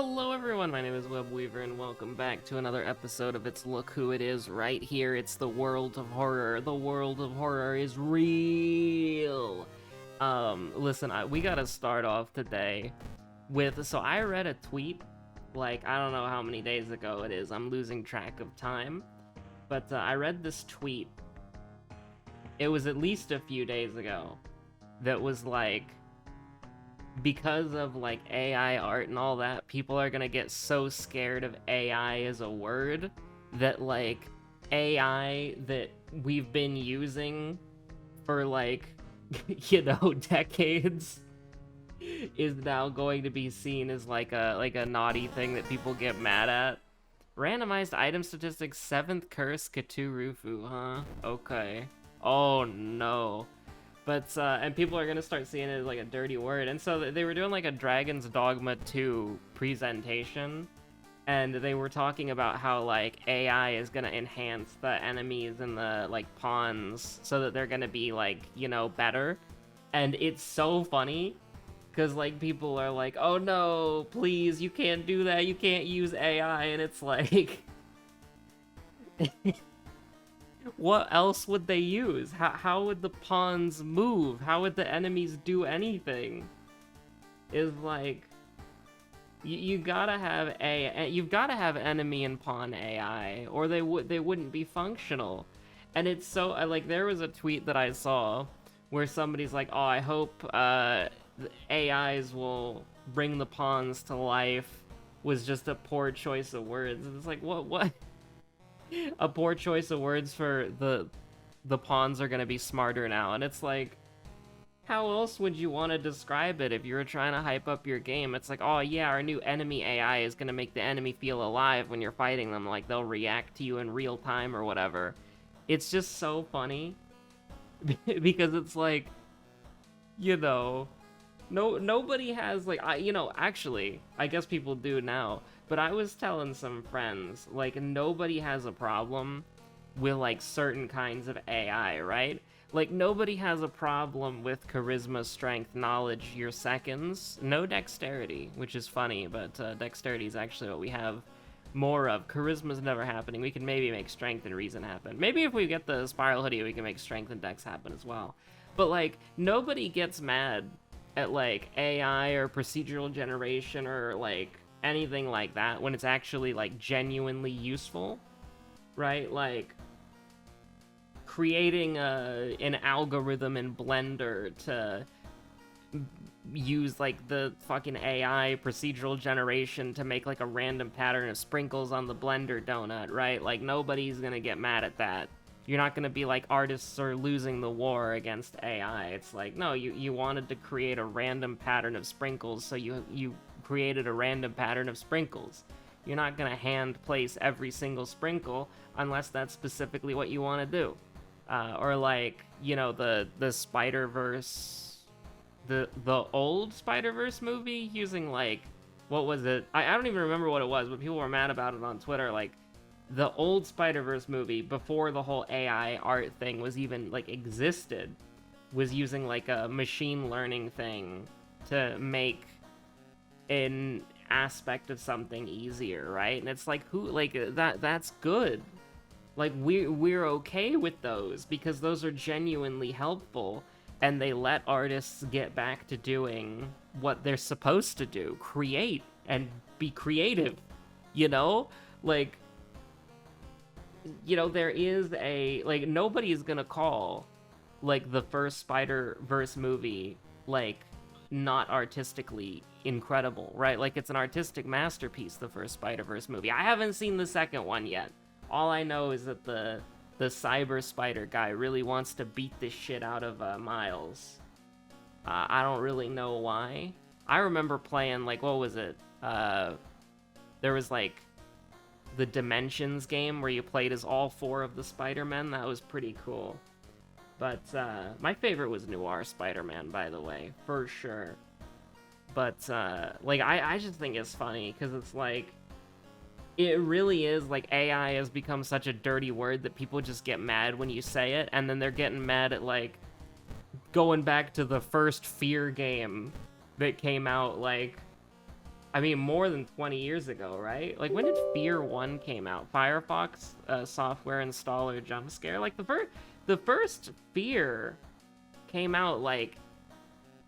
Hello everyone, my name is Webweaver and welcome back to another episode of It's Look Who It Is right here. It's the world of horror. The world of horror is real. Listen, we gotta start off today with, so I read a tweet, like, I don't know how many days ago it is, I'm losing track of time, but I read this tweet, it was at least a few days ago, that was like, because of like AI art and all that, people are gonna get so scared of AI as a word that like AI that we've been using for like decades is now going to be seen as like a naughty thing that people get mad at. Randomized item statistics, 7th curse Katurufu, huh? Okay. Oh no. But, and people are gonna start seeing it as, like, a dirty word. And so they were doing, like, a Dragon's Dogma 2 presentation. And they were talking about how, like, AI is gonna enhance the enemies and the, like, pawns so that they're gonna be, like, better. And it's so funny. Because, like, people are like, oh no, please, you can't do that. You can't use AI. And it's like... What else would they use? How would the pawns move? How would the enemies do anything? Is like you gotta have you've gotta have enemy and pawn AI, or they wouldn't be functional. And it's so like there was a tweet that I saw where somebody's like, oh, I hope the AIs will bring the pawns to life. Was just a poor choice of words. And it's like what? A poor choice of words for the pawns are gonna be smarter now, and it's like, how else would you want to describe it if you were trying to hype up your game? It's like, oh yeah, our new enemy AI is gonna make the enemy feel alive when you're fighting them, like they'll react to you in real time or whatever. It's just so funny because it's like, nobody has like actually, I guess people do now. But I was telling some friends, like, nobody has a problem with, like, certain kinds of AI, right? Like, nobody has a problem with charisma, strength, knowledge, your seconds. No dexterity, which is funny, but dexterity is actually what we have more of. Charisma's never happening. We can maybe make strength and reason happen. Maybe if we get the spiral hoodie, we can make strength and dex happen as well. But, like, nobody gets mad at, like, AI or procedural generation or, like, anything like that when it's actually like genuinely useful, right? Like creating an algorithm in Blender to use like the fucking AI procedural generation to make like a random pattern of sprinkles on the Blender donut, right? Like nobody's gonna get mad at that. You're not gonna be like, artists are losing the war against AI. It's like, no, you wanted to create a random pattern of sprinkles, so you created a random pattern of sprinkles. You're not gonna hand place every single sprinkle unless that's specifically what you want to do. Or like, the Spider-Verse, the old Spider-Verse movie using like, what was it? I don't even remember what it was, but people were mad about it on Twitter. Like, the old Spider-Verse movie, before the whole AI art thing was even like existed, was using like a machine learning thing to make an aspect of something easier, right? And it's like, that's good. Like, we're okay with those because those are genuinely helpful and they let artists get back to doing what they're supposed to do, create and be creative, like, there is like, nobody's gonna call like the first Spider-Verse movie like not artistically incredible, right? Like, it's an artistic masterpiece, the first Spider-Verse movie. I haven't seen the second one yet. All I know is that the cyber spider guy really wants to beat the shit out of Miles. I don't really know why. I remember playing, like, what was it? There was, like, the Dimensions game where you played as all 4 of the Spider-Men. That was pretty cool. But, my favorite was Noir Spider-Man, by the way, for sure. But, like, I just think it's funny, because it's like, it really is, like, AI has become such a dirty word that people just get mad when you say it, and then they're getting mad at, like, going back to the first Fear game that came out, like, I mean, more than 20 years ago, right? Like, when did Fear 1 came out? Firefox software installer jump scare? Like, the first Fear came out, like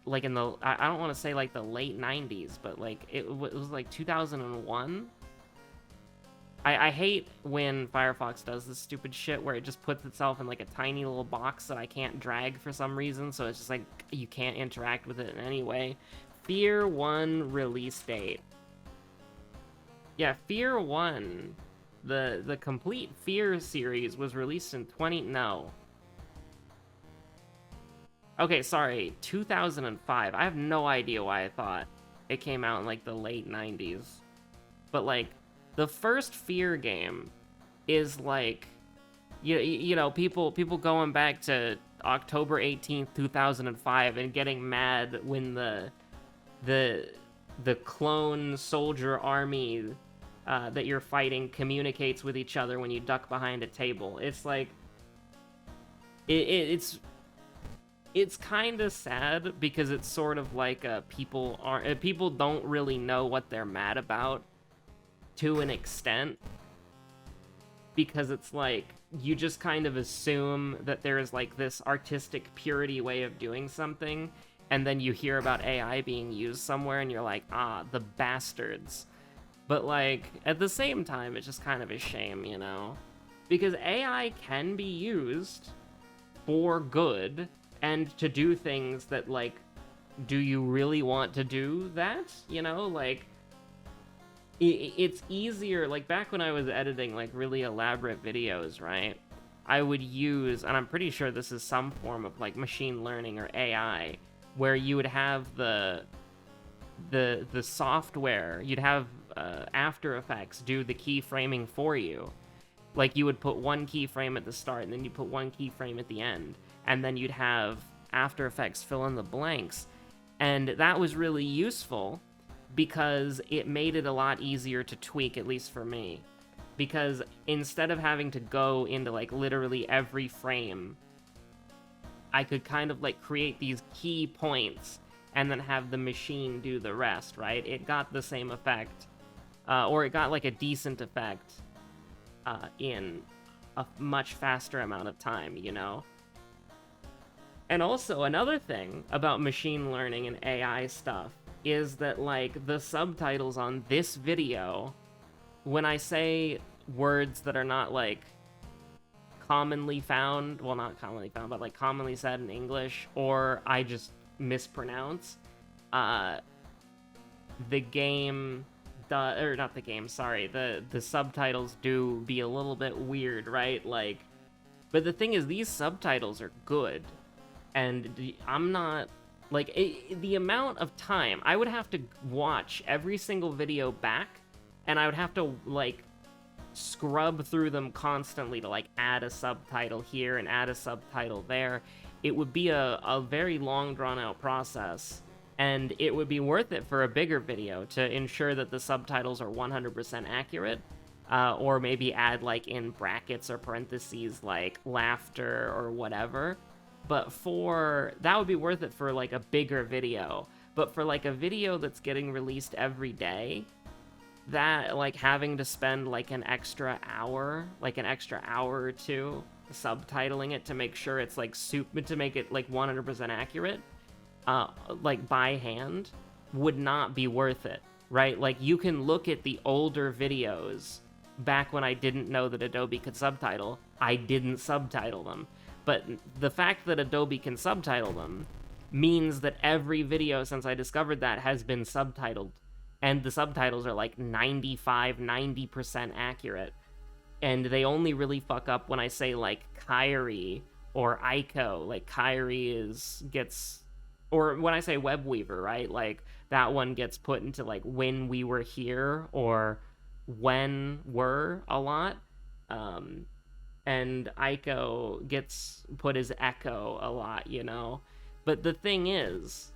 in the, I don't want to say, like, the late 90s, but, like, it was, like, 2001? I hate when Firefox does this stupid shit where it just puts itself in, like, a tiny little box that I can't drag for some reason, so it's just, like, you can't interact with it in any way. Fear 1 release date. Yeah, Fear 1, the complete Fear series was released in no. Okay, sorry, 2005. I have no idea why I thought it came out in, like, the late 90s. But, like, the first Fear game is, like, you know, people going back to October 18th, 2005 and getting mad when the clone soldier army that you're fighting communicates with each other when you duck behind a table. It's like it's kind of sad because it's sort of like people don't really know what they're mad about to an extent, because it's like you just kind of assume that there is like this artistic purity way of doing something, and then you hear about AI being used somewhere and you're like, ah, the bastards. But like at the same time, it's just kind of a shame, you know, because AI can be used for good and to do things that, like, do you really want to do that, you know? Like, it's easier, like, back when I was editing, like, really elaborate videos, right? I would use, and I'm pretty sure this is some form of, like, machine learning or AI, where you would have the software, you'd have After Effects do the keyframing for you. Like, you would put one keyframe at the start, and then you put one keyframe at the end, and then you'd have After Effects fill in the blanks. And that was really useful because it made it a lot easier to tweak, at least for me. Because instead of having to go into, like, literally every frame, I could kind of, like, create these key points and then have the machine do the rest, right? It got the same effect, or it got, like, a decent effect in a much faster amount of time, you know? And also, another thing about machine learning and AI stuff is that, like, the subtitles on this video, when I say words that are not, like, commonly found, well, not commonly found, but, like, commonly said in English, or I just mispronounce, the game, or not the game, sorry, the subtitles do be a little bit weird, right? Like, but the thing is, these subtitles are good, and I'm not, like, the amount of time, I would have to watch every single video back, and I would have to, like, scrub through them constantly to, like, add a subtitle here and add a subtitle there. It would be a very long, drawn-out process, and it would be worth it for a bigger video to ensure that the subtitles are 100% accurate, or maybe add, like, in brackets or parentheses, like, laughter or whatever. But that would be worth it for, like, a bigger video. But for, like, a video that's getting released every day, that, like, having to spend, like, an extra hour or two subtitling it to make sure it's, like, to make it, like, 100% accurate, like, by hand, would not be worth it, right? Like, you can look at the older videos back when I didn't know that Adobe could subtitle. I didn't subtitle them. But the fact that Adobe can subtitle them means that every video since I discovered that has been subtitled. And the subtitles are like 90% accurate. And they only really fuck up when I say, like, Kyrie or Ico. Like, Kyrie gets... Or when I say Webweaver, right? Like, that one gets put into, like, when we were here or when were a lot. And Ico gets put as echo a lot, you know? But the thing is,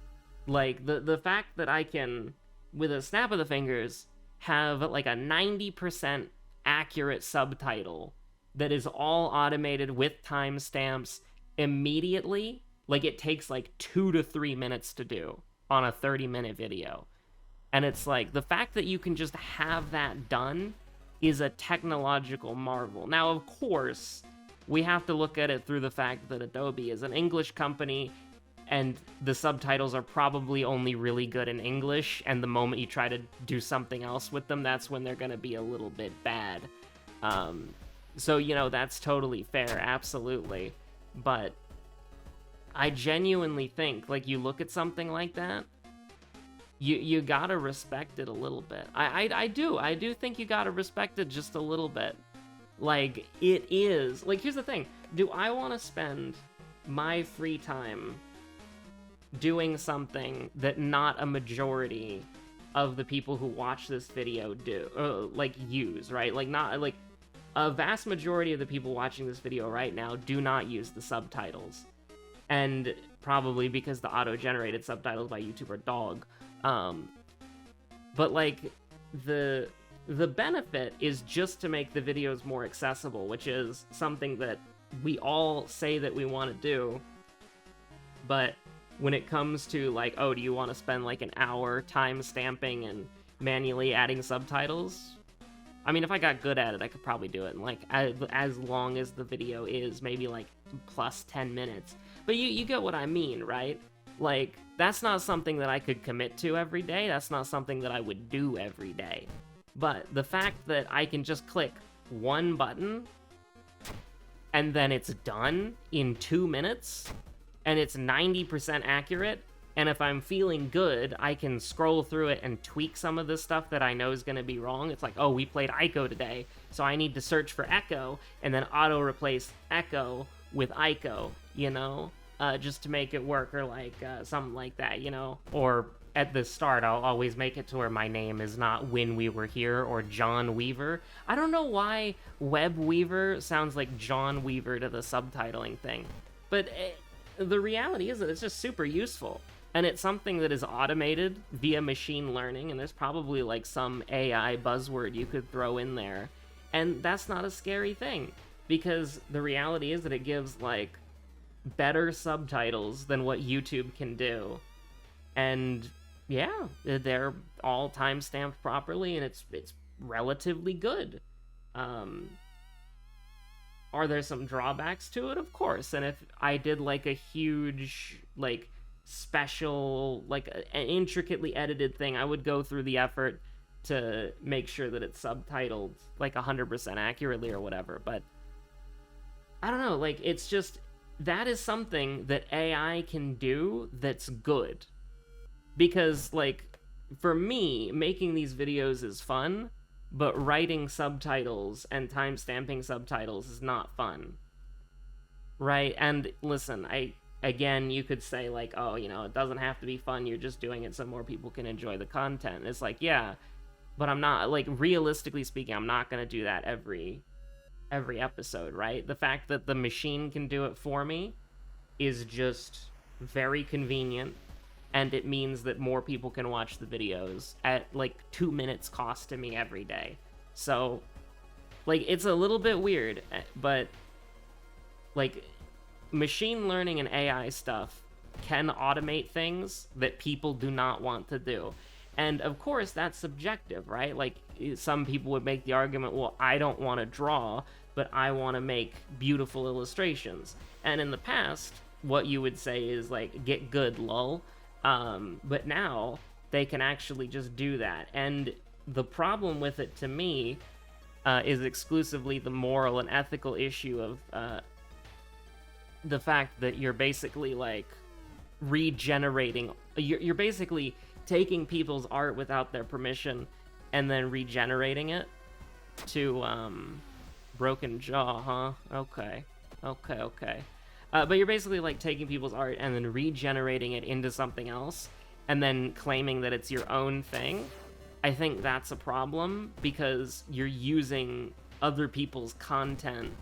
like, the fact that I can, with a snap of the fingers, have, like, a 90% accurate subtitle that is all automated with timestamps immediately, like, it takes, like, 2 to 3 minutes to do on a 30-minute video. And it's like, the fact that you can just have that done is a technological marvel. Now, of course, we have to look at it through the fact that Adobe is an English company, and the subtitles are probably only really good in English, and the moment you try to do something else with them, that's when they're gonna be a little bit bad. So, you know, that's totally fair, absolutely. But I genuinely think, like, you look at something like that, you gotta respect it a little bit. I do think you gotta respect it just a little bit. Like, it is, like, here's the thing. Do I want to spend my free time doing something that not a majority of the people who watch this video do, like, use, right? Like, not, like, a vast majority of the people watching this video right now do not use the subtitles. And probably because the auto-generated subtitles by YouTube are dog. But, like, the benefit is just to make the videos more accessible, which is something that we all say that we want to do. But when it comes to, like, oh, do you want to spend, like, an hour time stamping and manually adding subtitles? I mean, if I got good at it, I could probably do it in, like, as long as the video is maybe, like, plus 10 minutes. But you get what I mean, right? Like, that's not something that I could commit to every day. That's not something that I would do every day. But the fact that I can just click one button and then it's done in 2 minutes and it's 90% accurate, and if I'm feeling good, I can scroll through it and tweak some of the stuff that I know is going to be wrong. It's like, oh, we played Ico today, so I need to search for Echo and then auto-replace Echo with Ico, you know? Just to make it work, or like something like that, you know? Or at the start, I'll always make it to where my name is not When We Were Here or John Weaver. I don't know why Webweaver sounds like John Weaver to the subtitling thing, but the reality is that it's just super useful. And it's something that is automated via machine learning, and there's probably like some AI buzzword you could throw in there. And that's not a scary thing, because the reality is that it gives like better subtitles than what YouTube can do. And yeah, they're all time-stamped properly, and it's relatively good. Are there some drawbacks to it? Of course. And if I did like a huge, like, special, like, an intricately edited thing, I would go through the effort to make sure that it's subtitled like 100% accurately or whatever. But I don't know, like, it's just, that is something that AI can do that's good. Because, like, for me, making these videos is fun, but writing subtitles and time-stamping subtitles is not fun. Right? And listen, again, you could say, like, oh, you know, it doesn't have to be fun, you're just doing it so more people can enjoy the content. It's like, yeah, but I'm not, like, realistically speaking, I'm not gonna do that every episode, right? The fact that the machine can do it for me is just very convenient, and it means that more people can watch the videos at, like, 2 minutes cost to me every day. So, like, it's a little bit weird, but, like, machine learning and AI stuff can automate things that people do not want to do. And of course, that's subjective, right? Like, some people would make the argument, well, I don't want to draw, but I want to make beautiful illustrations. And in the past, what you would say is, like, get good, lol. But now, they can actually just do that. And the problem with it, to me, is exclusively the moral and ethical issue of the fact that you're basically, like, regenerating. You're basically taking people's art without their permission and then regenerating it to, Broken Jaw, huh? Okay. But you're basically, like, taking people's art and then regenerating it into something else and then claiming that it's your own thing. I think that's a problem, because you're using other people's content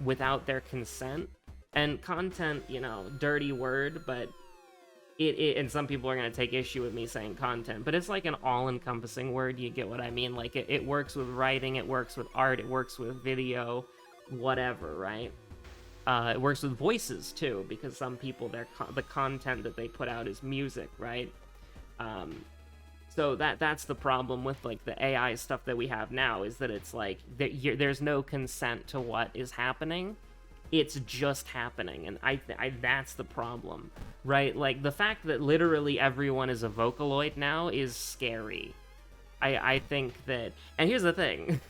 without their consent. And content, you know, dirty word, but and some people are going to take issue with me saying content, but it's like an all-encompassing word, you get what I mean? Like, it works with writing, it works with art, it works with video, whatever, right? It works with voices, too, because some people, the content that they put out is music, right? So that's the problem with like the AI stuff that we have now, is that it's like there's no consent to what is happening. It's just happening, and I that's the problem, right? Like the fact that literally everyone is a Vocaloid now is scary. I think that, and here's the thing.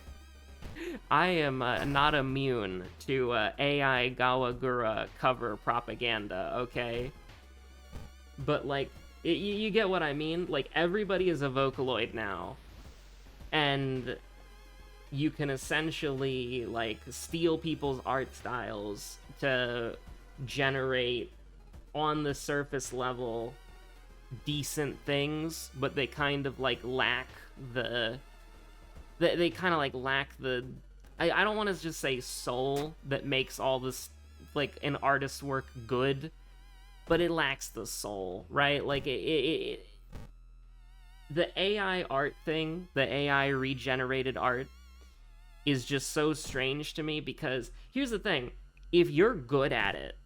I am not immune to AI Gawagura cover propaganda, okay? But like, you get what I mean? Like, everybody is a Vocaloid now, and you can essentially like steal people's art styles to generate, on the surface level, decent things, but they kind of like lack the they kind of like lack the I don't want to just say soul that makes all this like an artist's work good, but it lacks the soul, right? Like the AI art thing, the AI regenerated art, is just so strange to me, because here's the thing: if you're good at it,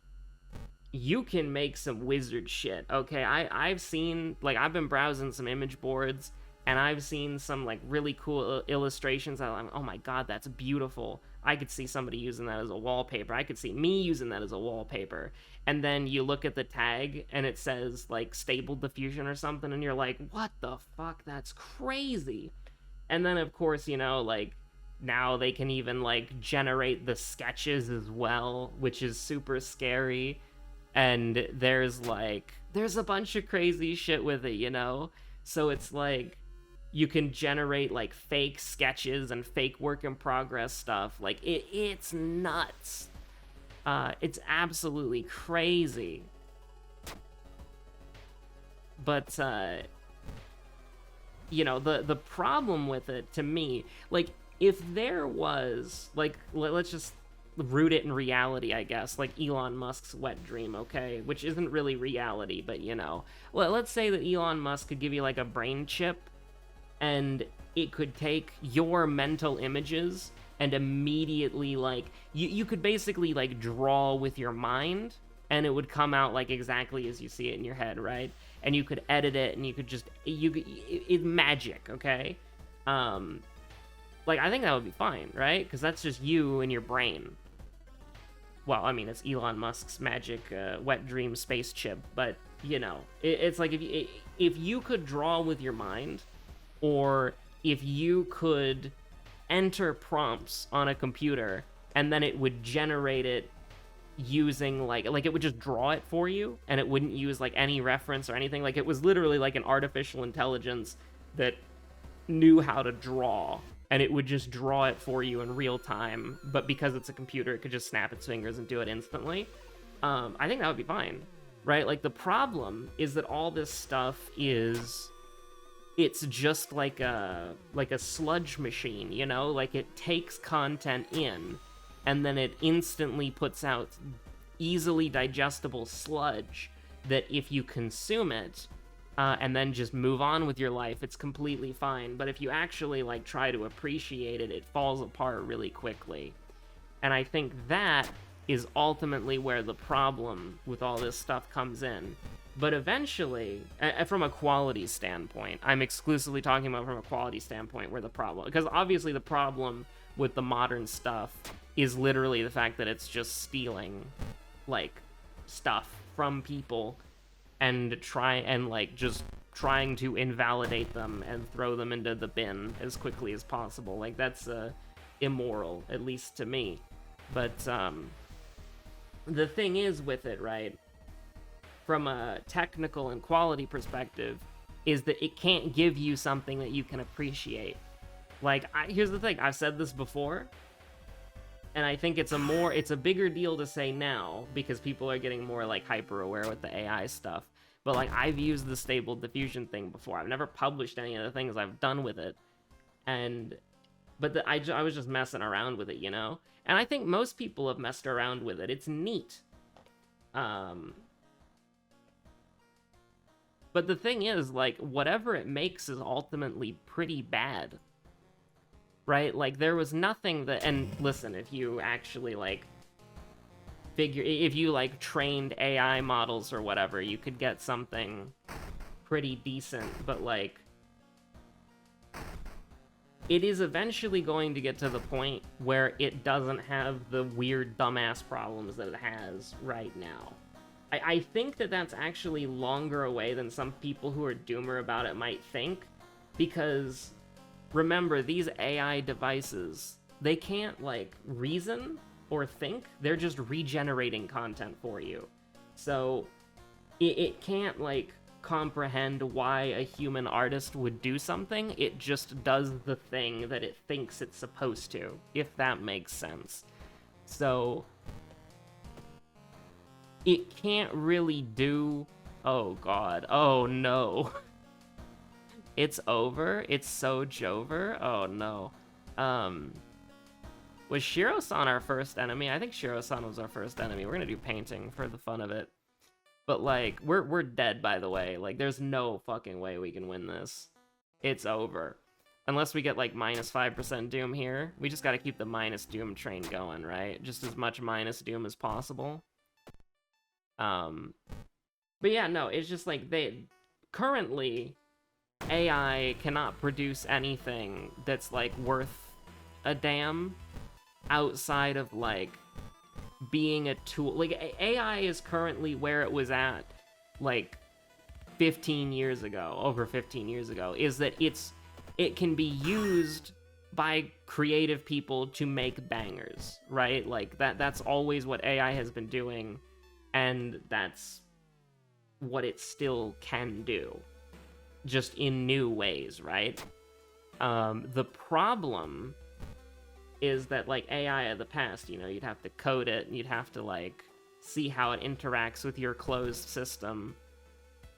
you can make some wizard shit, okay? I've seen, like, I've been browsing some image boards, and I've seen some, like, really cool illustrations that I'm, oh my god, that's beautiful. I could see somebody using that as a wallpaper. I could see me using that as a wallpaper. And then you look at the tag, and it says, like, Stable Diffusion or something, and you're like, what the fuck? That's crazy. And then, of course, you know, like, now they can even, like, generate the sketches as well, which is super scary. And there's a bunch of crazy shit with it, you know? So it's like, you can generate like fake sketches and fake work in progress stuff. Like, it's nuts. It's absolutely crazy. But, you know, the problem with it, to me, like, if there was, like, let's just root it in reality, I guess, like Elon Musk's wet dream, okay? Which isn't really reality, but, you know. Well, let's say that Elon Musk could give you, like, a brain chip, and it could take your mental images and immediately, like, you could basically, like, draw with your mind, and it would come out, like, exactly as you see it in your head, right? And you could edit it, and you could just, it's magic, okay? Like, I think that would be fine, right? Because that's just you and your brain. Well, I mean, it's Elon Musk's magic wet dream space chip, but, you know, it's like if you could draw with your mind, or if you could enter prompts on a computer, and then it would generate it using, like it would just draw it for you, and it wouldn't use, like, any reference or anything. Like, it was literally like an artificial intelligence that knew how to draw, and it would just draw it for you in real time, but because it's a computer, it could just snap its fingers and do it instantly. I think that would be fine, right? Like, the problem is that all this stuff it's just like a sludge machine, you know? Like, it takes content in, and then it instantly puts out easily digestible sludge that if you consume it, and then just move on with your life, it's completely fine. But if you actually, like, try to appreciate it, it falls apart really quickly. And I think that is ultimately where the problem with all this stuff comes in. But eventually, from a quality standpoint, I'm exclusively talking about from a quality standpoint where the problem, because obviously the problem with the modern stuff is literally the fact that it's just stealing, like, stuff from people and just trying to invalidate them and throw them into the bin as quickly as possible. Like, that's immoral, at least to me. But the thing is with it, right, from a technical and quality perspective, is that it can't give you something that you can appreciate. Like, here's the thing, I've said this before, and I think it's a bigger deal to say now, because people are getting more, like, hyper aware with the AI stuff. But, like, I've used the Stable Diffusion thing before. I've never published any of the things I've done with it. But I was just messing around with it, you know? And I think most people have messed around with it. It's neat. But the thing is, like, whatever it makes is ultimately pretty bad. Right? Like, there was nothing that... And listen, if you actually, like, if you, like, trained AI models or whatever, you could get something pretty decent. But, like, it is eventually going to get to the point where it doesn't have the weird dumbass problems that it has right now. I think that that's actually longer away than some people who are doomer about it might think, because remember, these AI devices, they can't, like, reason or think. They're just regenerating content for you. So it can't, like, comprehend why a human artist would do something. It just does the thing that it thinks it's supposed to, if that makes sense. So it can't really do... Oh god. Oh no. It's over? It's so Jover? Oh no. Was Shiro-san our first enemy? I think Shiro-san was our first enemy. We're gonna do painting for the fun of it. But, like, we're dead, by the way. Like, there's no fucking way we can win this. It's over. Unless we get, like, minus 5% Doom here. We just gotta keep the minus Doom train going, right? Just as much minus Doom as possible. But yeah, no, it's just, like, currently, AI cannot produce anything that's, like, worth a damn outside of, like, being a tool. Like, AI is currently where it was at, like, 15 years ago, over 15 years ago, is that it can be used by creative people to make bangers, right? Like, that's always what AI has been doing, and that's what it still can do, just in new ways, right? The problem is that, like, AI of the past, you know, you'd have to code it, and you'd have to, like, see how it interacts with your closed system,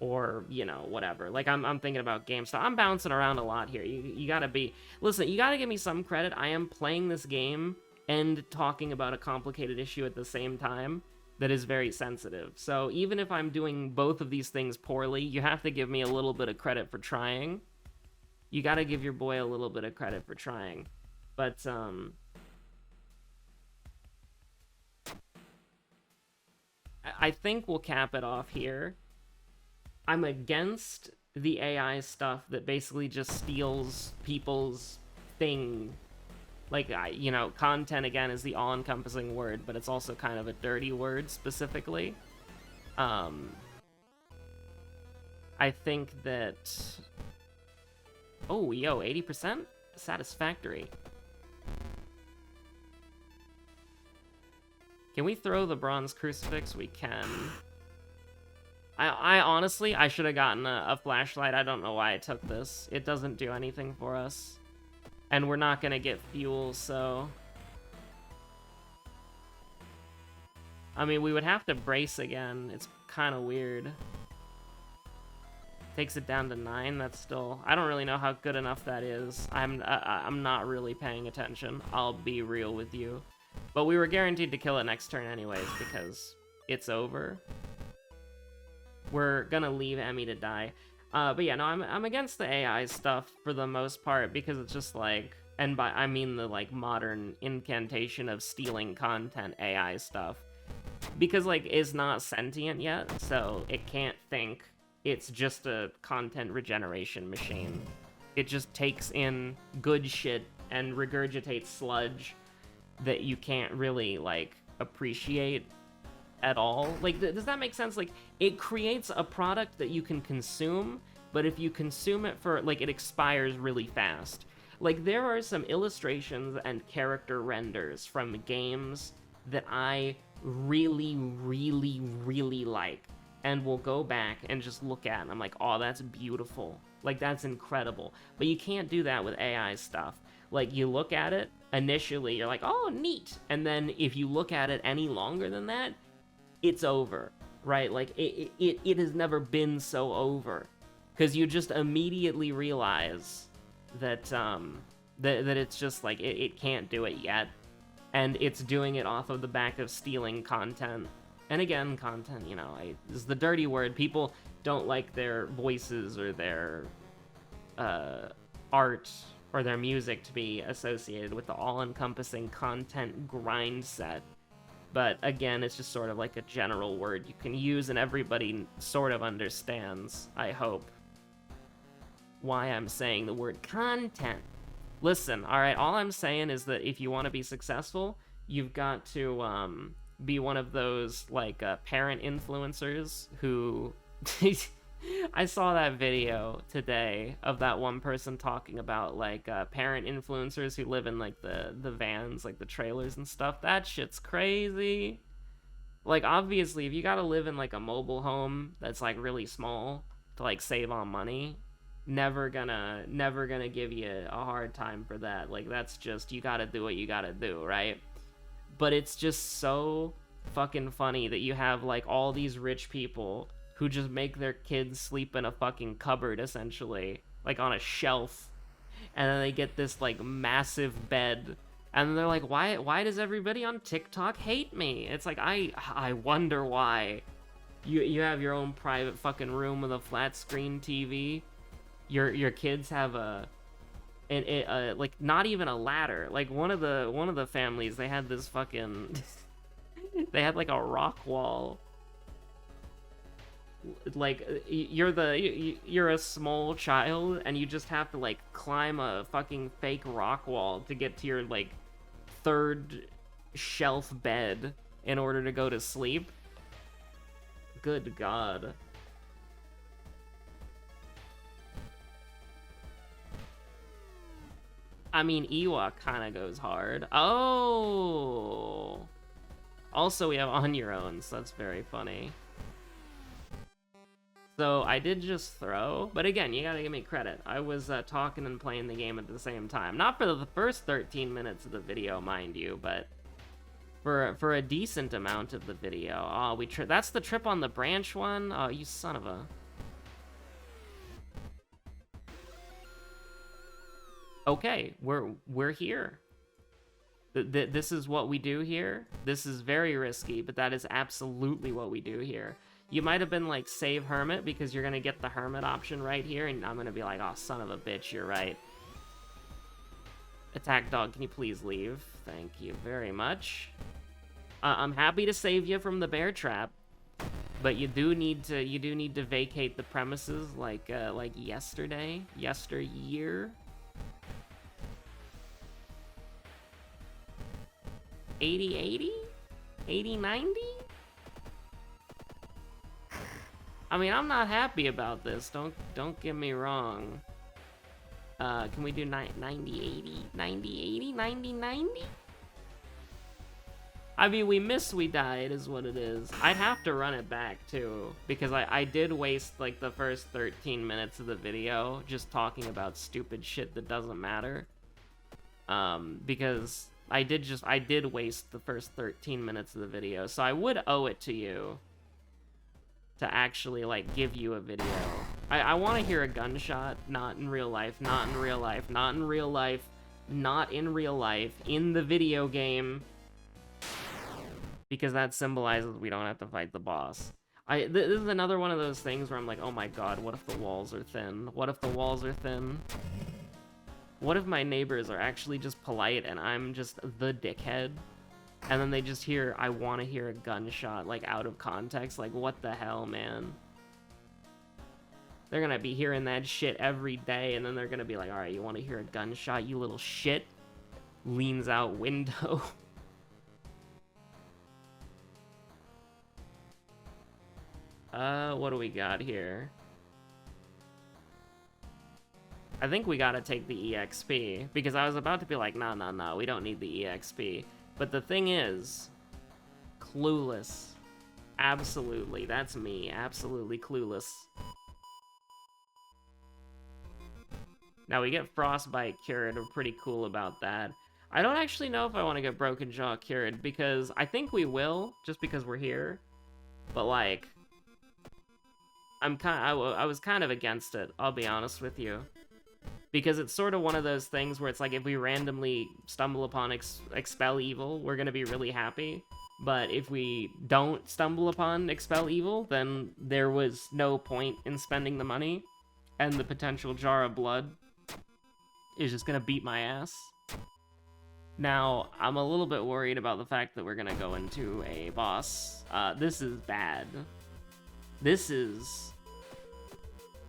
or, you know, whatever. Like, I'm thinking about GameStop. I'm bouncing around a lot here. You gotta be... Listen, you gotta give me some credit. I am playing this game and talking about a complicated issue at the same time that is very sensitive. So even if I'm doing both of these things poorly, you have to give me a little bit of credit for trying. You gotta give your boy a little bit of credit for trying. But, I think we'll cap it off here. I'm against the AI stuff that basically just steals people's thing. Like, you know, content, again, is the all-encompassing word, but it's also kind of a dirty word, specifically. I think that... Oh, yo, 80%? Satisfactory. Can we throw the bronze crucifix? We can. I honestly, I should have gotten a flashlight. I don't know why I took this. It doesn't do anything for us. And we're not gonna get fuel, so... I mean, we would have to brace again. It's kind of weird. Takes it down to 9. That's still... I don't really know how good enough that is. I'm not really paying attention. I'll be real with you. But we were guaranteed to kill it next turn anyways, because it's over. We're gonna leave Emmy to die. But yeah, no, I'm against the AI stuff for the most part, because it's just like... And by I mean the, like, modern incantation of stealing content AI stuff. Because, like, it's not sentient yet, so it can't think. It's just a content regeneration machine. It just takes in good shit and regurgitates sludge that you can't really, like, appreciate at all. Like, does that make sense? Like, it creates a product that you can consume, but if you consume it for, like, it expires really fast. Like, there are some illustrations and character renders from games that I really, really, really like, and will go back and just look at, and I'm like, oh, that's beautiful. Like, that's incredible. But you can't do that with AI stuff. Like, you look at it, initially, you're like, oh, neat. And then if you look at it any longer than that, it's over, right? Like, it has never been so over. Because you just immediately realize that, that it's just, like, it can't do it yet. And it's doing it off of the back of stealing content. And again, content, you know, is the dirty word. People don't like their voices or their art or their music to be associated with the all-encompassing content grind set. But again, it's just sort of like a general word you can use and everybody sort of understands, I hope, why I'm saying the word content. Listen, all right, all I'm saying is that if you want to be successful, you've got to be one of those like parent influencers who I saw that video today of that one person talking about like parent influencers who live in like the vans, like the trailers and stuff. That shit's crazy. Like obviously if you got to live in like a mobile home that's like really small to like save on money, never gonna give you a hard time for that. Like that's just, you got to do what you got to do, right? But it's just so fucking funny that you have like all these rich people who just make their kids sleep in a fucking cupboard essentially, like on a shelf, and then they get this like massive bed, and they're like, why does everybody on TikTok hate me? It's like, I wonder why. You have your own private fucking room with a flat screen TV. Your kids have like not even a ladder. Like one of the families, they had this fucking they had like a rock wall. Like you're a small child and you just have to like climb a fucking fake rock wall to get to your like third shelf bed in order to go to sleep. Good God. I mean, Ewok kind of goes hard. Oh! Also, we have On Your Own, so that's very funny. So, I did just throw, but again, you gotta give me credit. I was talking and playing the game at the same time. Not for the first 13 minutes of the video, mind you, but for a decent amount of the video. Oh, that's the trip on the branch one? Oh, you son of a... Okay, we're here. This is what we do here. This is very risky, but that is absolutely what we do here. You might have been like, save Hermit, because you're gonna get the Hermit option right here, and I'm gonna be like, oh, son of a bitch, you're right. Attack dog, can you please leave? Thank you very much. I'm happy to save you from the bear trap, but you do need to vacate the premises like yesteryear. 80-80? 80-90? I mean, I'm not happy about this. Don't get me wrong. Can we do 90-80? 90-80? 90-90? I mean, we died is what it is. I'd have to run it back, too, because I did waste, like, the first 13 minutes of the video just talking about stupid shit that doesn't matter. Because I did waste the first 13 minutes of the video, so I would owe it to you to actually, like, give you a video. I want to hear a gunshot, not in real life, not in real life, not in real life, not in real life, in the video game, because that symbolizes we don't have to fight the boss. This is another one of those things where I'm like, oh my god, what if the walls are thin? What if the walls are thin? What if my neighbors are actually just polite and I'm just the dickhead? And then they just hear, I want to hear a gunshot, like, out of context. Like, what the hell, man? They're gonna be hearing that shit every day, and then they're gonna be like, alright, you want to hear a gunshot, you little shit? Leans out window. What do we got here? I think we gotta take the EXP, because I was about to be like, nah, we don't need the EXP. But the thing is, clueless. Absolutely, that's me, absolutely clueless. Now we get Frostbite cured, we're pretty cool about that. I don't actually know if I want to get Broken Jaw cured, because I think we will, just because we're here. But like, I was kind of against it, I'll be honest with you. Because it's sort of one of those things where it's like, if we randomly stumble upon Expel Evil, we're gonna be really happy. But if we don't stumble upon Expel Evil, then there was no point in spending the money. And the potential Jar of Blood is just gonna beat my ass. Now, I'm a little bit worried about the fact that we're gonna go into a boss. This is bad. This is...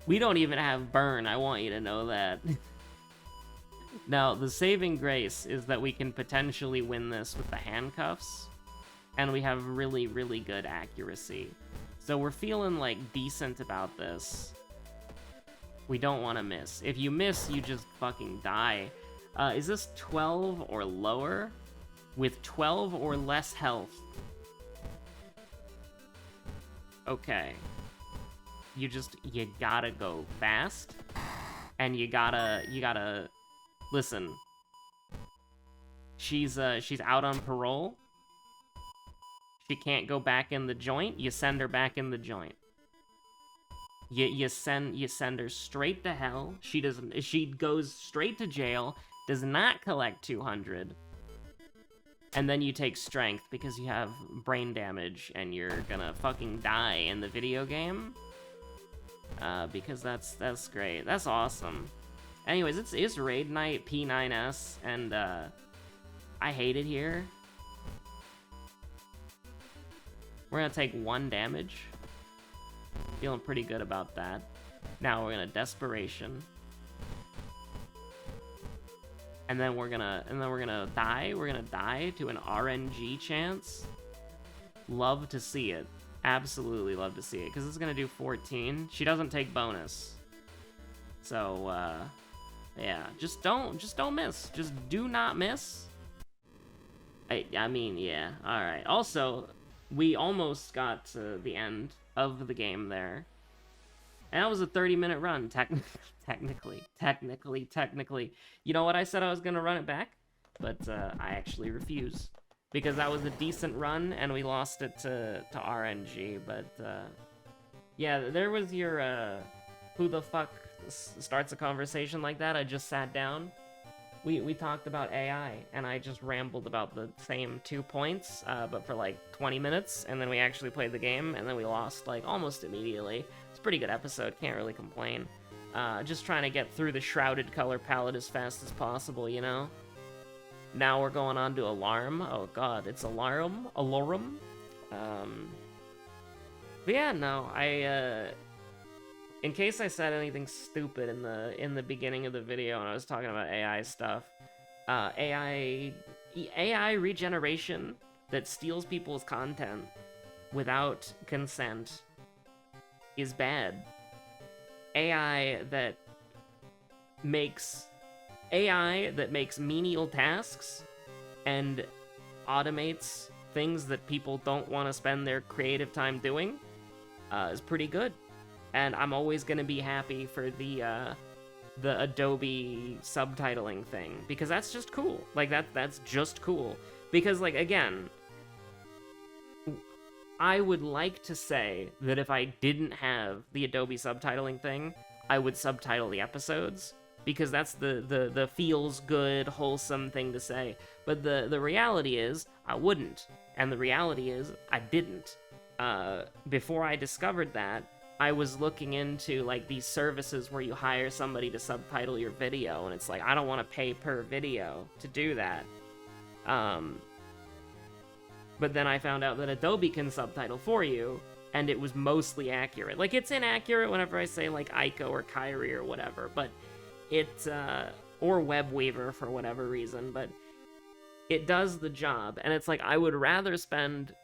We don't even have burn, I want you to know that. Now, the saving grace is that we can potentially win this with the handcuffs, and we have really, really good accuracy. So we're feeling, like, decent about this. We don't want to miss. If you miss, you just fucking die. Is this 12 or lower? With 12 or less health. Okay. You gotta go fast. And you gotta... Listen. She's out on parole. She can't go back in the joint. You send her back in the joint. You send her straight to hell. She goes straight to jail. Does not collect 200. And then you take strength because you have brain damage and you're gonna fucking die in the video game. Because that's great. That's awesome. Anyways, it's raid night P9S, and I hate it here. We're gonna take 1 damage. Feeling pretty good about that. Now we're gonna desperation. And then we're gonna die. We're gonna die to an RNG chance. Love to see it. Absolutely love to see it, because it's gonna do 14. She doesn't take bonus. So yeah, just don't miss. Just do not miss. I mean, yeah. All right. Also, we almost got to the end of the game there. And that was a 30-minute run, technically. You know what? I said I was going to run it back, but I actually refuse. Because that was a decent run, and we lost it to RNG, but yeah, there was your, who the fuck starts a conversation like that? I just sat down. We talked about AI, and I just rambled about the same 2 points, but for like 20 minutes, and then we actually played the game, and then we lost like almost immediately. It's a pretty good episode, can't really complain. Just trying to get through the shrouded color palette as fast as possible, you know? Now we're going on to Alarm. Oh god, it's Alarm? But yeah, no, in case I said anything stupid in the beginning of the video when I was talking about AI stuff, AI regeneration that steals people's content without consent is bad. AI that makes menial tasks and automates things that people don't want to spend their creative time doing is pretty good. And I'm always gonna be happy for the Adobe subtitling thing, because that's just cool. Like that's just cool. Because like again, I would like to say that if I didn't have the Adobe subtitling thing, I would subtitle the episodes, because that's the feels good, wholesome thing to say. But the reality is I wouldn't, and the reality is I didn't. Before I discovered that, I was looking into like these services where you hire somebody to subtitle your video, and it's like I don't want to pay per video to do that. But then I found out that Adobe can subtitle for you, and it was mostly accurate. Like, it's inaccurate whenever I say like Ico or Kyrie or whatever, but it or Webweaver for whatever reason, but it does the job. And it's like I would rather spend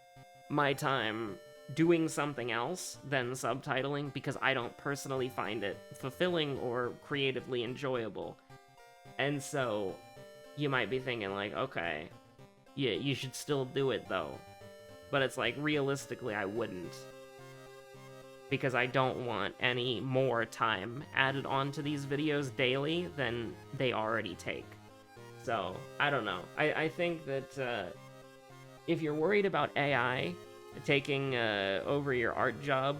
my time doing something else than subtitling, because I don't personally find it fulfilling or creatively enjoyable. And so you might be thinking like, okay, yeah, you should still do it though. But it's like, realistically, I wouldn't, because I don't want any more time added onto these videos daily than they already take. So I don't know. I think that if you're worried about AI taking over your art job,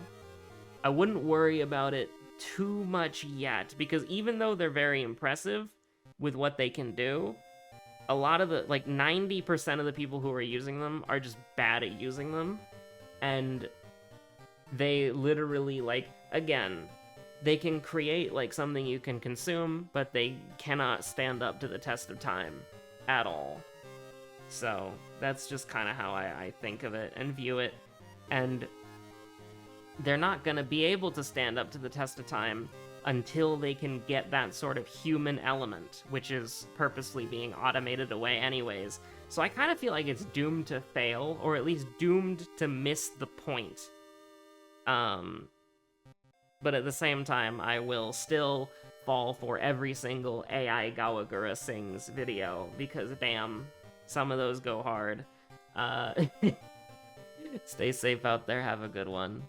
I wouldn't worry about it too much yet, because even though they're very impressive with what they can do, a lot of the, like 90% of the people who are using them are just bad at using them, and they literally, like, again, they can create like something you can consume, but they cannot stand up to the test of time at all. So that's just kind of how I think of it and view it. And they're not going to be able to stand up to the test of time until they can get that sort of human element, which is purposely being automated away anyways. So I kind of feel like it's doomed to fail, or at least doomed to miss the point. But at the same time, I will still fall for every single AI Gawagura Sings video, because damn, some of those go hard. Stay safe out there, have a good one.